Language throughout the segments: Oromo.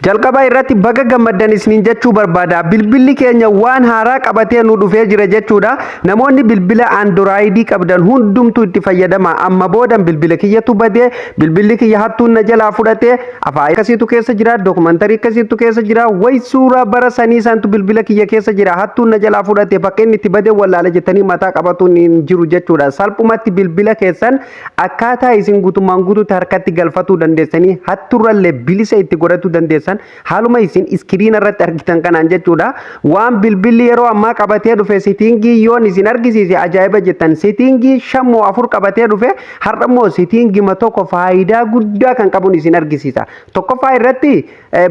jalqaba irratti baga gammaddan isiniin jechuu barbaada. Bilbilli keenya waan haaraa qabatee nu dhufee jira jechuudha. Namoonni bilbila Android qabdan hundumtuu itti fayyadama. Amma boodan bilbila kiyyatu badee bilbilli kiyya hattuun na jalaa fudhatee afaan akkasiitu keessa jira, dokumentari akkasiitu keessa jira, way suuraa bara sanii santu bilbila kiyya keessa jira, hattuun na jalaa fudhatee bakka inni itti badee wallaala jettanii mataa qabatuun hin jiru jechuudha. Salphumatti bilbila keessan akkaataa isin guutummaan guutuutti harkatti galfatuu dandeessanii hatturrallee bilisa itti godhatu dandeessan haaluma isin iskiriin irratti argitan kanaan jechuudha. Waan bilbilli yeroo ammaa qabatee dhufe sitingii yoon isin argisiise ajaa'iba jettan sitingii 5 qabatee dhufe har'ammoo sitingii tokko faayidaa guddaa kan qabuun isin argisiisa. Tokkoffaa irratti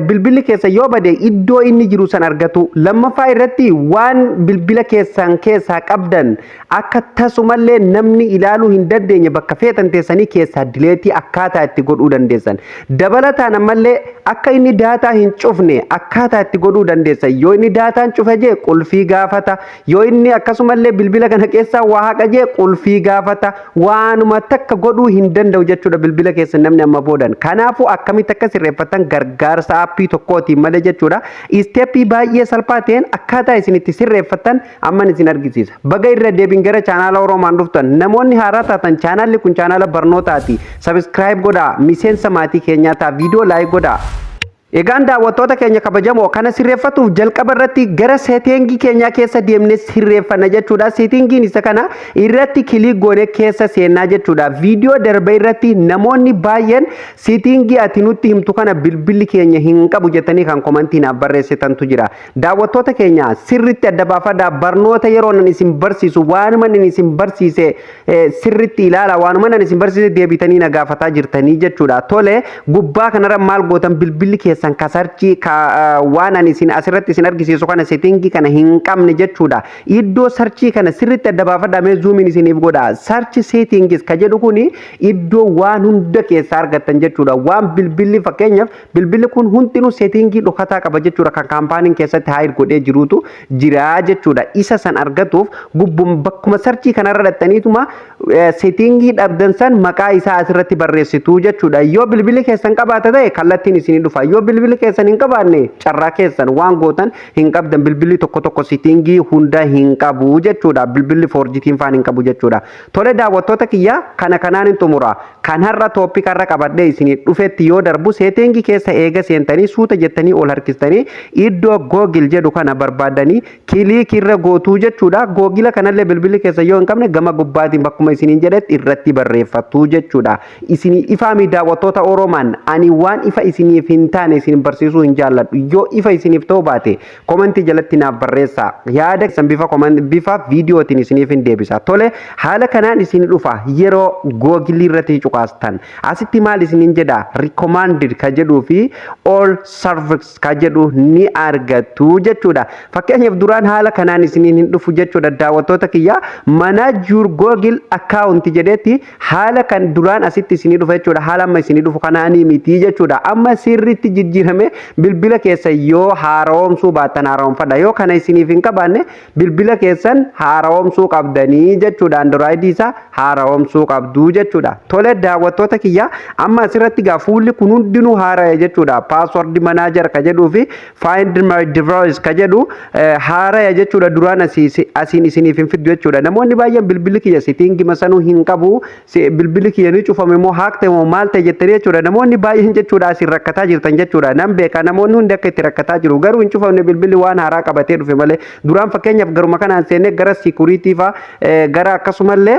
bilbilli keessa yoo bade iddoo inni jiru san argatu. Lammaffaa irratti waan bilbila keessan keessaa qabdan akka tasumallee namni ilaaluu hin dandeenye bakka feetan teessanii keessaa dileetii akkaataa itti godhuu dandeessan. Dabalataan ammallee akka inni daataa hin cufne akkaataa itti godhuu dandeessan. Yoo inni daataan cufe jee qulfii gaafata. Yoo inni akkasumallee bilbila kana keessaa waa haqa jee qulfii gaafata. Waanuma takka godhuu hin danda'u jechuudha bilbila keessa namni amma boodan. Kanaafuu akkamitti akka sirreeffatan gargaarsa aappii tokkootiin malee jechuudha. Isteeppii baay'ee salphaa ta'een akkaataa isin itti sirreeffatan amman isin argisiisa. Baga irra deebiin gara chaanaala Oromaan dhuftan namoonni haaraa taatan chaanaalli kun chaanaala barnootaati. Subscribe godhaa, miseensa maatii keenyaa ta'a, viidiyoo laayik godhaa. Egaan daawwattoota keenya kabajamoo kana sirreeffatuuf jalqaba irratti gara seetingii keenya keessa deemnee sirreeffanna jechuudha. Seetingiin isa kana irratti kilik goone keessa seenaa jechuudha. Viidiyoo darbe irratti namoonni baay'een seetingii ati nutti himtu kana bilbilli keenya hin qabu jettanii kan komantiin barreessitantu jira. Daawwattoota keenya sirritti adda baafadhaa. Barnoota yeroo nan isin barsiisu waanuma nan isin barsiise sirritti ilaala. Waanuma nan isin barsiise deebitanii na gaafataa jirtanii jechuudha. Tole gubbaa kanarra maal gootan bilbilli san kasarchi waan ani isin asirratti isin argisiisu kana seetingii kana hin qabne jechuudha. Iddoo sarchii kana sirritti adda baafadhamee zoomiin isiniif godha. Sarchi seetingis ka jedhu kuni iddoo waan hunda keessaa argattan jechuudha. Waan bilbilli fakkeenyaaf bilbilli kun hundinuu seetingii dhokataa qaba jechuudha. Kan kaampaaniin keessatti haayir godhee jirutu jira jechuudha. Isa san argatuuf gubbum bakkuma sarchii kanarra dhattaniituma seetingii dhabdan san maqaa isaa asirratti barreessitu jechuudha. Yoo bilbilli keessan qabaata ta'e kallattiin isinii dhufa. Yoo bilbilli keessan hin qabaanne carraa keessan waan gootan hin qabdan. Bilbilli tokko tokko seetingii hunda hin qabu jechuudha. Bilbilli 4G faan hin qabu jechuudha. Tole daawwattoota kiyya kana kanaan hin xumura. Kan har'a tooppika irra qabadhee isinii dhufetti yoo darbu seetingii keessa eega seentanii suuta jettanii ol harkistanii iddoo Google jedhu kana barbaadanii kilik irra gootuu jechuudha. Google kanallee bilbilli keessa yoo hin qabne gama gubbaatiin bakkuma isiniin jedhetti irratti barreeffattu jechuudha. Isinii ifaami daawwattoota Oromaan ani waan ifa isiniif hin taane isin barsiisuu hin jaalladhu. Yoo ifa isiniif ta'u baate komentii jalatti naaf barreessaa. Yaada keessan bifa viidiyootiin isiniif hin deebisa. Tole haala kanaan isin dhufa yeroo Google irratti cuqaastan. Asitti maal isiniin jedha recommended ka jedhuu fi all service ka jedhu ni argattu jechuudha. Fakkeenyaaf duraan haala kanaan isiniin hin dhufu jechuudha. Daawwattoota kiyya manage your Google account jedhetti haala kan duraan asitti isinii dhufa jechuudha. Haala amma isinii dhufu kanaanii miti jechuudha. Amma sirriitti jijjiirame bilbila keessa yoo haaromsuu baattan haaromfadha. Yoo kana isiniif hin qabaanne bilbila keessan haaromsuu qabdanii jechuudha. Android isa haaromsuu qabdu jechuudha. Tole daawwattoota kiyya amma asirratti gaa fuulli kun hundinuu haara'e jechuudha. Password manager ka jedhuu fi find my device ka jedhu haara'e jechuudha. Duraan asiin isiniif hin fiddu jechuudha. Namoonni baay'een bilbilli kiyya seetingii masanuu hin qabu. Bilbilli kiyya ni cufame moo haaqte moo maal ta'e jettanii jechuudha. Namoonni baay'een jechuudha asiin rakkataa jirtan jechuudha. Nan beeka namoonni hundi akka itti rakkataa jiru. Garuu hin cufamne bilbilli waan haaraa qabatee dhufe malee duraan fakkeenyaaf garuma kanaan seennee gara security fa gara akkasumallee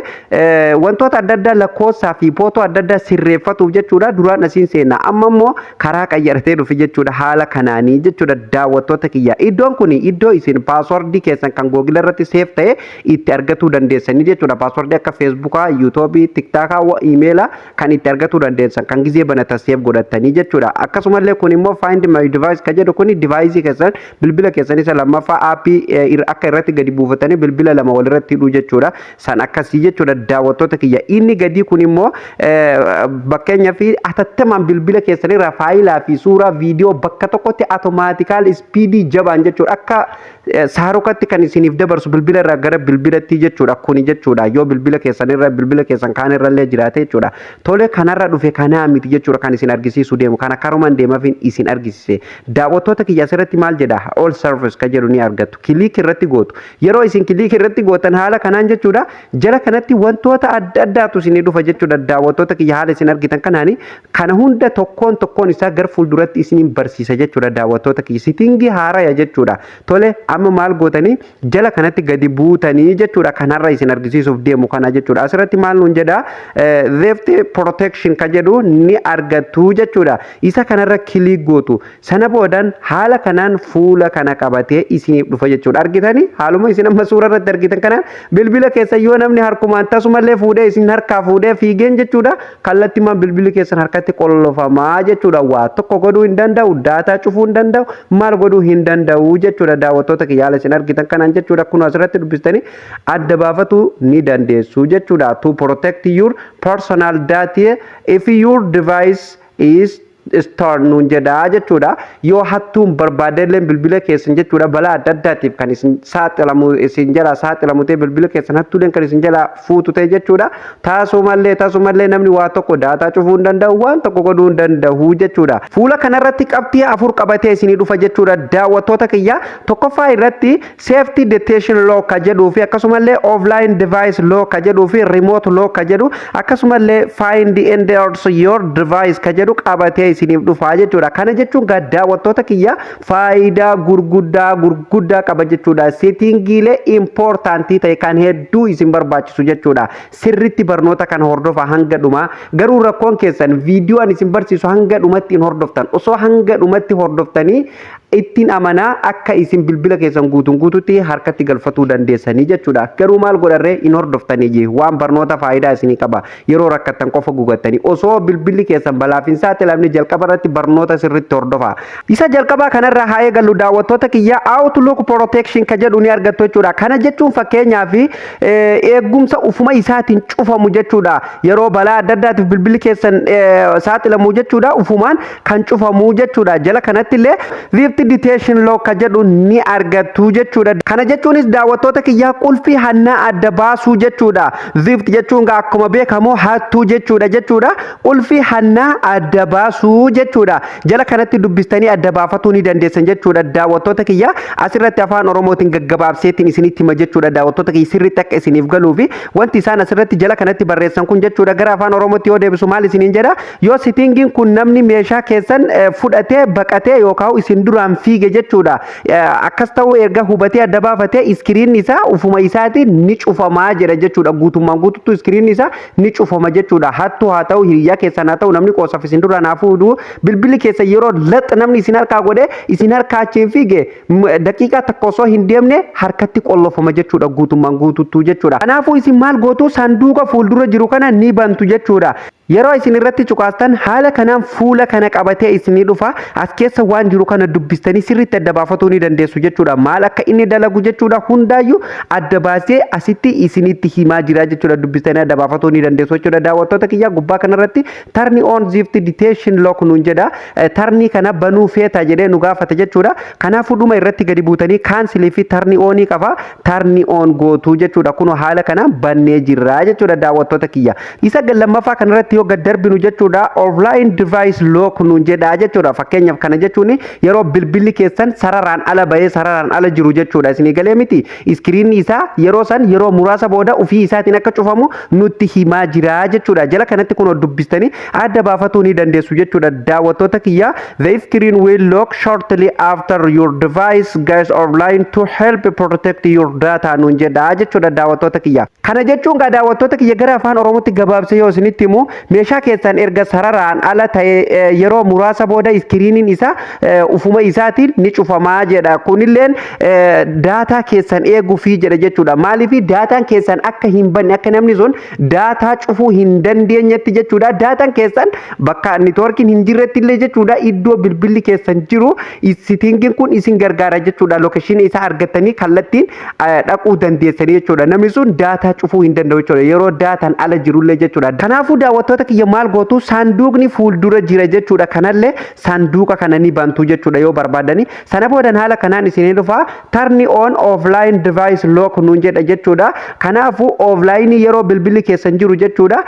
wantoota adda addaa lakkoofsaa fi footoo adda addaa sirreeffatuuf jechuudha. Duraan asiin seenna. Amma immoo karaa qayyaratee dhufe jechuudha. Haala kanaanii jechuudha daawwattoota kiyya. Iddoon kun iddoo isin paaswordii keessan kan Google irratti seef ta'e itti argatuu dandeessanii jechuudha. Paaswordii akka Facebookaa, YouTube, TikTokaa, emaila kan itti argatuu dandeessan kan gizee banatan seef godhatanii jechuudha. Akkasumallee kun immoo find my device ka jedhu kuni device keessan bilbila keessan isa lammaffaa aappii akka irratti gadi buufatanii bilbila lama wal irratti hidhuu jechuudha. San akkasii jechuudha daawwattoota kiyya. Inni gadi kun immoo bakkeenyaa fi atattamaan bilbila keessan irraa faayilaa fi suuraa viidiyoo bakka tokkotti automaatikal speedii jabaan jechuudha. Akka saarokatti kan isiniif dabarsu bilbila irraa gara bilbilatti jechuudha. Kuni jechuudha yoo bilbila keessan irra bilbila keessan kaan irra illee jiraate jechuudha. Tole kanarra dhufe kanaa miti jechuudha kan isin argisiisu deemu kana karumaan deemaafin isin argisiise. Daawwattoota kiyya asirratti maal jedha all service ka jedhu ni argattu. Kiliik irratti gootu. Yeroo isin kiliik irratti gootan haala kanaan jechuudha jala kanatti wantoota adda addaatu isin dhufa jechuudha. Daawwattoota kiyya haala isin argitan kanaani kana hunda tokkoon isaa gar fuulduratti isin barsiisa jechuudha. Daawwattoota kiyya sitingi haaraya jechuudha. Tole amma maal gootanii jala kanatti gadi buutanii jechuudha kanarra isin argisiisuuf deemu kana jechuudha. Asirratti maal nuun jedha theft protection ka jedhu ni argattu jechuudha. Isa kanarra kiliik gootu. Sana boodan haala kanaan fuula kana qabatee isiniif dhufa jechuudha. Argitanii haaluma isin amma suura irratti argitan kanaan bilbila keessa yoo namni harkumaan tasumallee fuudhee isin harkaa fuudhee fiigeen jechuudha. Kallattimaan bilbilli keessan harkatti qollofamaa jechuudha. Waa tokko godhuu hin danda'u, daataa cufuu hin danda'u, maal godhuu hin danda'u jechuudha. Daawwattoota kiyya haala isin argitan kanaan jechuudha. Kun asirratti dubbistanii adda baafatu ni dandeessu jechuudha. To protect your personal data if your device is stored nuun jedhaa jechuudha. Yoo hattuun barbaadelleen bilbila keessan jechuudha balaa adda addaatiif kan isin saaxilamu isin jala saaxilamu ta'e bilbila keessan hattuuleen kan isin jala fuutu ta'e jechuudha. Taasumallee namni waa tokko daataa cufuu hin danda'u waan tokko godhuu hin danda'u jechuudha. Fuula kanarratti qabxii afur qabatee isinii dhufa jechuudha. Daawwattoota kiyya tokkoffaa irratti safety detection law ka jedhuu fi akkasumallee offline device law ka jedhuu fi remote law ka jedhu akkasumallee find and also your device ka jedhu qabatee isiniif dhufa jechuudha. Kana jechuun daawwattoota kiyya faayidaa gurguddaa qaba jechuudha. Settingiilee importantii ta'e kan hedduu isin barbaachisu jechuudha. Sirritti barnoota kana hordofa hanga dhumaa. Garuu rakkoon keessan viidiyoon isin barsiisu hanga dhumatti hin hordoftan. Osoo hanga dhumatti hordoftanii ittiin amanaa akka isin bilbila keessan guutuutti harkatti galfatuu dandeessanii jechuudha. Garuu maal godharree hin hordoftanii waan barnoota faayidaa isinii qaba. Yeroo rakkattan qofa gugattanii osoo bilbilli keessan balaaf hin saaxilamne jalqaba irratti barnoota sirriitti hordofa. Isa jalqabaa kanarraa haa eegallu daawwattoota kiyya outlook protection ka jedhu ni argattu jechuudha. Kana jechuun fakkeenyaaf eegumsa ufuma isaatiin cufamu jechuudha. Yeroo balaa adda addaatiif bilbilli keessan saaxilamu jechuudha ufumaan kan cufamu jechuudha. Jala kanatti illee detection law ka jedhu ni argattu jechuudha. Kana jechuunis daawwattoota kiyyaa qulfii hannaa adda baasuu jechuudha. Zift jechuun akkuma beekamu hattuu jechuudha. Qulfii hannaa adda baasuu jechuudha. Jala kanatti dubbistanii adda baafatuu ni dandeessan jechuudha. Daawwattoota kiyya asirratti afaan Oromootiin gaggabaabseetiin isinitti hima jechuudha. Daawwattoota kiyya sirriitti akka isiniif galuu fi wanti isaan asirratti jala kanatti barreessan kun jechuudha gara afaan Oromootti yoo deebisu maal isiniin jedha yoo sittingiin kun namni meeshaa keessan fudhatee baqatee yookaan isin duraan fiige jechuudha. Akkas ta'uu erga hubatee adda baafatee iskiriin isaa ufuma isaatiin ni cufamaa jira jechuudha. Guutummaan guutuutti iskiriin isaa ni cufama jechuudha. Hattuu haa ta'u hiriyaa keessan haa ta'u namni qoosaaf isin duraan haa fuudhu bilbilli keessa yeroo laxa namni isin harkaa godhe isin harkaa achiin fiige daqiiqaa tokko osoo hin deemne harkatti qollofama jechuudha. Guutummaan guutuutti jechuudha. Kanaafuu isin maal gootu sanduuqa fuuldura jiru kana ni bantu jechuudha. Yeroo isin irratti cuqaastan haala kanaan fuula kana qabatee isinii dhufa as keessa waan jiru kana dubbistanii sirriitti adda baafatuu ni dandeessu jechuudha. Maal akka inni dalagu jechuudha hundaayyuu adda baasee asitti isinitti himaa jira jechuudha. Dubbistanii adda baafatuu ni dandeessu jechuudha. Daawwattoota kiyyaa gubbaa kanarratti turn on zift detection lock nuun jedha. Tarnii kana banuu feeta jedhee nu gaafata jechuudha. Kanaafuu dhuma irratti gadi buutanii cancel fi turn on qaba. Turn on gootu jechuudha. Kun haala kanaan bannee jirra jechuudha daawwattoota kiyya. Isa lammaffaa kanarratti yoo gad darbinu jechuudha offline device lock nuun jedha jechuudha. Fakkeenyaaf kana jechuun yeroo bilbilli keessan sararaan ala bahee sararaan ala jiru jechuudha. Isinii galee miti iskiriin isaa yeroo muraasa booda ofii isaatiin akka cufamu nutti himaa jira jechuudha. Jala kanatti kun dubbistanii adda baafatuu ni dandeessu jechuudha. Daawwattoota kiyya the screen will lock shortly after your device goes offline to help protect your data nuun jedha jechuudha. Daawwattoota kiyya kana jechuun daawwattoota kiyya gara afaan Oromootti gabaabsee yoo isinitti himu meeshaa keessan erga sararaan ala ta'e yeroo muraasa booda iskiriiniin isaa ufuma isaatiin ni cufamaa jedha. Kunilleen daataa keessan eeguufi jedha jechuudha. Maaliif daataan keessan akka hin banne akka namni sun daataa cufuu hin dandeenyetti jechuudha. Daataan keessan bakka niitoorkiin hin jirretti illee jechuudha iddoo bilbilli keessan jiru sittingiin kun isin gargaara jechuudha. Lokeeshinii isaa argattanii kallattiin dhaquu dandeessanii jechuudha. Namni sun daataa cufuu hin danda'u jechuudha yeroo daataan ala jirullee jechuudha. Kanaafuu daawwattoota daawwattoota kiyya maal gootu saanduqni fuuldura jira jechuudha. Kanallee saanduqa kana ni bantu jechuudha yoo barbaadani. Sana boodan haala kanaan isinii dhufa turn on offline device lock nuun jedha jechuudha. Kanaafuu offline yeroo bilbilli keessan jiru jechuudha.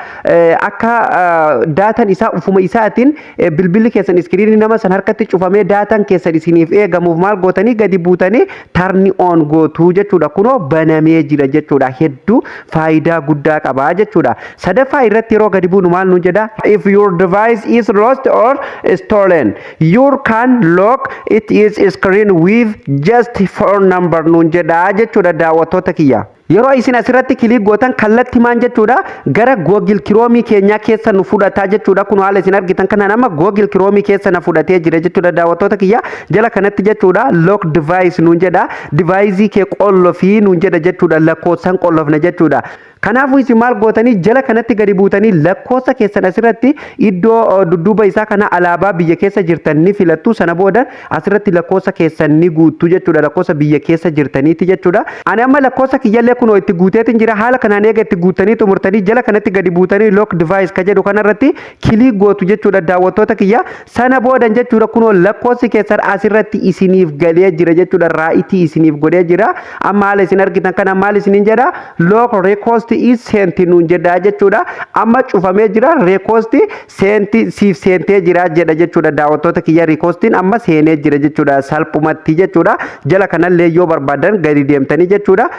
Akka daataan isaa ufuma isaatiin bilbilli keessan iskiriinii nama san harkatti cufamee daataan keessan isiniif eegamuuf maal gootanii gadi buutanii turn on gootu jechuudha. Kunoo banamee jira jechuudha. Hedduu faayidaa guddaa qaba jechuudha. Sadaffaa irratti yeroo gadi buunu maal nuun jedha if your device is lost or stolen you can lock it is screen with just phone number nuun jedha jechuudha daawwattoota kiyya. Yeroo isin asirratti kilik gootan kallatti maan jechuudha gara Google Chrome keenyaa keessa nu fudhataa jechuudha. Kun haala isin argitan kana nama Google Chrome keessa na fudhatee jira jechuudha daawwattoota kiyya. Jala kanatti jechuudha lock device nuun jedha. Device kee qollofii nuun jedha jechuudha. Lakkoofsan qollofna jechuudha. Kanaafuu isin maal gootanii jala kanatti gadi buutanii lakkoofsa keessan asirratti iddoo dudduuba isaa kana alaabaa biyya keessa jirtan ni filattu. Sana booda asirratti lakkoofsa keessan ni guuttu jechuudha. Lakkoofsa biyya keessa jirtaniiti jechuudha. Ani amma lakkoofsa kiyyallee kunoo itti guuteetiin jira. Haala kanaan eega itti guutanii xumurtanii jala kanatti gadi buutanii lock device ka jedhu kanarratti kilik gootu jechuudha daawwattoota kiyya. Sana boodan jechuudha kunoo lakkoofsi keessan asirratti isiniif galee jira jechuudha. Raayitii isiniif godhee jira. Amma haala isin argitan kana maal isiniin jedha lock request is senti nuun jedha jechuudha. Amma cufamee jira request senti siif sentee jira jedha jechuudha daawwattoota kiyya. Requestiin amma seenee jira jechuudha salphumatti jechuudha. Jala kanallee yoo barbaadan gadi deemtanii jechuudha.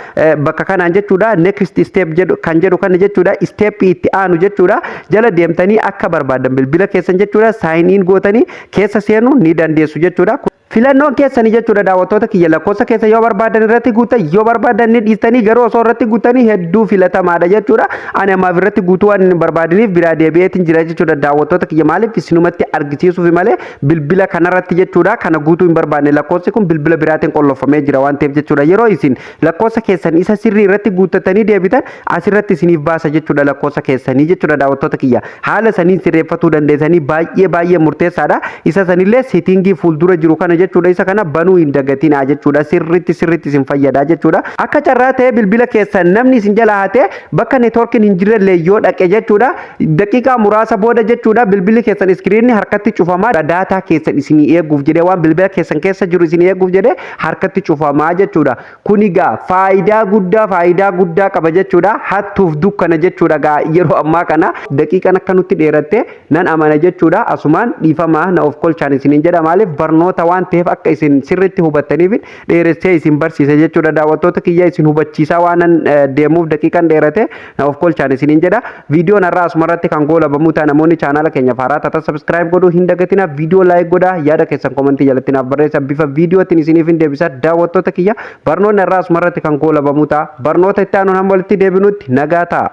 Bakka kanaan jechuudha next step jedhu kan jedhu kana jechuudha step itti aanu jechuudha. Jala deemtanii akka barbaadan bilbila keessan jechuudha sign in gootanii keessa seenuu ni dandeessu jechuudha. Filannoon keessanii jechuudha daawwattoota kiyya lakkoofsa keessa yoo barbaadan irratti guutan yoo barbaadan ni dhiistanii garuu osoo irratti guutanii hedduu filatamaadha jechuudha. Ani ammaaf irratti guutuu waan hin barbaadiniif biraa deebi'eetiin jira jechuudha daawwattoota kiyya maaliif isinumatti argisiisuuf malee bilbila kanarratti jechuudha kana guutuu hin barbaadne lakkoofsi kun bilbila biraatiin qollofamee jira waan ta'eef jechuudha. Yeroo isin lakkoofsa keessan isa sirrii irratti guuttatanii deebitan asirratti isiniif baasa jechuudha lakkoofsa keessanii jechuudha daawwattoota kiyya. Haala saniin sirreeffatuu dandeessanii baay'ee murteessaadha. Isa sanillee seetingii fuuldura jiru kana jechuudha. Isa kana banuu hin dagatinaa jechuudha. Sirriitti isin fayyada jechuudha. Akka carraa ta'e bilbila keessan namni isin jala hatee bakka neetworkiin hin jirrellee yoo dhaqe jechuudha daqiiqaa muraasa booda jechuudha bilbilli keessan iskiriinni harkatti cufamaa daataa keessan isinii eeguuf jedhee waan bilbila keessan keessa jiru isinii eeguuf jedhee harkatti cufamaa jechuudha. Kuni gaa faayidaa guddaa qaba jechuudha. Hattuuf dukkana jechuudha gaa yeroo ammaa kana daqiiqaan akka nutti dheeratte nan amana jechuudha. Asumaan dhiifama na of kolchaan isiniin jedha maaliif barnoota waan ta'eef akka isin sirriitti hubattaniif dheeressee isin barsiisa jechuudha daawwattoota kiyya isin hubachiisaa waan deemuuf daqiiqaan dheerate na of kolchaan isiniin jedha. Viidiyoon har'aa asumarratti kan goolabamuu ta'a namoonni chaanaala keenya haaraa taatan subscribe godhuu hin dagatina. Viidiyoo laayik godhaa yaada keessan komentii jalatti naaf barreessaa bifa viidiyootiin isiniif hin deebisa daawwattoota kiyya barnoonni har'aa asumarratti kan goolabamuu ta'a. Barnoota itti aanuun hamma walitti deebinutti nagaa ta'a.